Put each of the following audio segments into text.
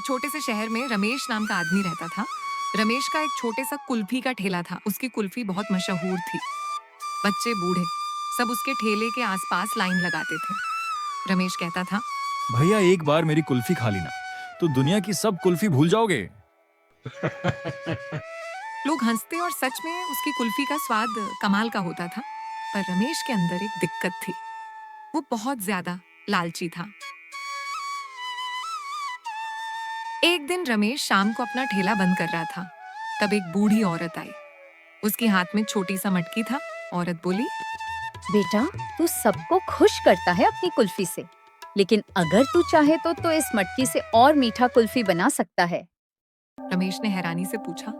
छोटे से शहर में रमेश नाम का आदमी रहता था। रमेश का एक छोटे सा कुल्फी का ठेला था। उसकी कुल्फी बहुत मशहूर थी। बच्चे बूढ़े सब उसके ठेले के आसपास लाइन लगाते थे। रमेश कहता था, भैया एक बार मेरी कुल्फी खा ली ना तो दुनिया की सब कुल्फी भूल जाओगे। लोग हंसते और सच में उसकी कुल्फी का स्वाद कमाल का होता था। पर रमेश के अंदर एक दिक्कत थी। वो बहुत ज्यादा लालची था। एक दिन रमेश शाम को अपना ठेला बंद कर रहा था। तब एक बूढ़ी औरत आई। उसके हाथ में छोटी सा मटकी था। औरत बोली, बेटा, तू सबको खुश करता है अपनी कुल्फी से, लेकिन अगर तू चाहे तो इस मटकी से और मीठा कुल्फी बना सकता है। रमेश ने हैरानी से पूछा,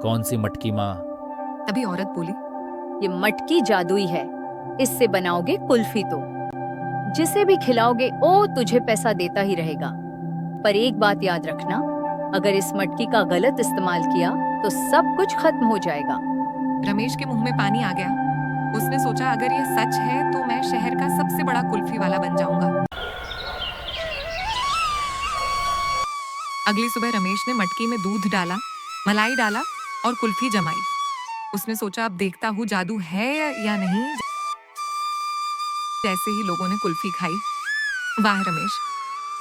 कौन सी मटकी माँ? तभी औरत बोली, ये मटकी जादुई है, इससे बनाओगे कुल्फी तो जिसे भी खिलाओगे ओ तुझे पैसा देता ही रहेगा। पर एक बात याद रखना, अगर इस मटकी का गलत इस्तेमाल किया तो सब कुछ खत्म हो जाएगा। रमेश के मुंह में पानी आ गया। उसने सोचा, अगर यह सच है तो मैं शहर का सबसे बड़ा कुल्फी वाला बन जाऊंगा। अगली सुबह रमेश ने मटकी में दूध डाला, मलाई डाला और कुल्फी जमाई। उसने सोचा, अब देखता हूँ जादू है या नहीं। जैसे ही लोगों ने कुल्फी खाई, वाह रमेश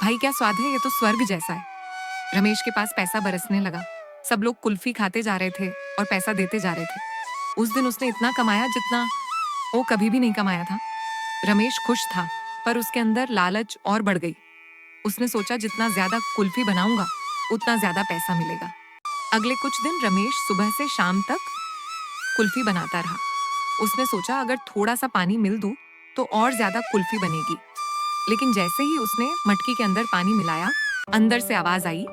भाई, क्या स्वाद है, ये तो स्वर्ग जैसा है। रमेश के पास पैसा बरसने लगा। सब लोग कुल्फी खाते जा रहे थे और पैसा देते जा रहे थे। उस दिन उसने इतना कमाया जितना वो कभी भी नहीं कमाया था। रमेश खुश था, पर उसके अंदर लालच और बढ़ गई। उसने सोचा, जितना ज्यादा कुल्फी बनाऊंगा उतना ज्यादा पैसा मिलेगा। अगले कुछ दिन रमेश सुबह से शाम तक कुल्फी बनाता रहा। उसने सोचा, अगर थोड़ा सा पानी मिल दूं तो और ज्यादा कुल्फी बनेगी। लेकिन जैसे ही उसने मटकी के अंदर पानी मिलाया, अंदर से आवाज आई,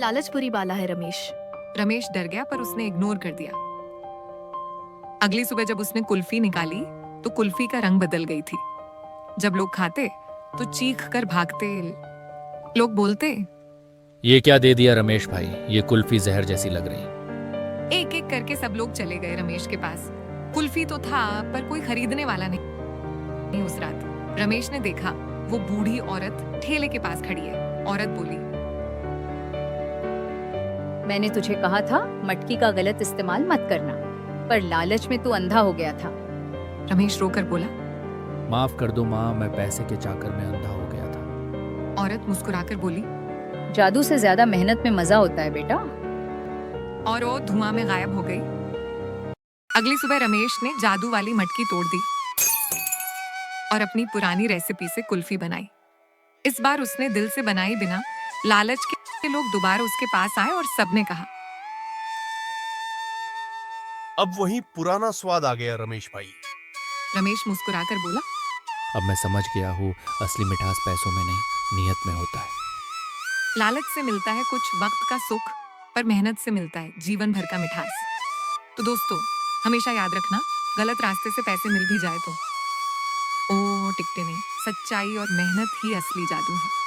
लालच बुरी बाला है रमेश। रमेश डर गया, पर उसने इग्नोर कर दिया। अगली सुबह जब उसने कुल्फी निकाली तो कुल्फी का रंग बदल गई थी। जब लोग खाते तो चीख कर भागते। लोग बोलते, ये क्या दे दिया रमेश भाई, ये कुल्फी जहर जैसी लग रही। एक एक करके सब लोग चले गए रमेश के पास। कुल्फी तो था, पर कोई खरीदने वाला नहीं। उस रात रमेश ने देखा, वो बूढ़ी औरत ठेले के पास खड़ी है। औरत बोली, मैंने तुझे कहा था मटकी का गलत इस्तेमाल मत करना, पर लालच में तू अंधा हो गया था। रमेश रोकर बोला, माफ कर दो माँ, मैं पैसे के चाकर में अंधा हो गया था। औरत मुस्कुराकर बोली, जादू से ज्यादा मेहनत में मजा होता है बेटा। और वो धुआं में गायब हो गई। अगली सुबह रमेश ने जादू वाली मटकी तोड़ दी और अपनी पुरानी रेसिपी से कुल्फी बनाई। इस बार उसने दिल से बनाई बिना लालच के। लोग दोबारा उसके पास आए और सबने कहा, अब वही पुराना स्वाद आ गया रमेश भाई। रमेश मुस्कुराकर बोला, अब मैं समझ गया हूँ, असली मिठास पैसों में नहीं, नियत में होता है। लालच से मिलता है कुछ वक्त का सुख, पर मेहनत से मिलता है जीवन भर का मिठास। तो दोस्तों, हमेशा याद रखना, गलत रास्ते से पैसे मिल भी जाए तो टिकते नहीं। सच्चाई और मेहनत ही असली जादू है।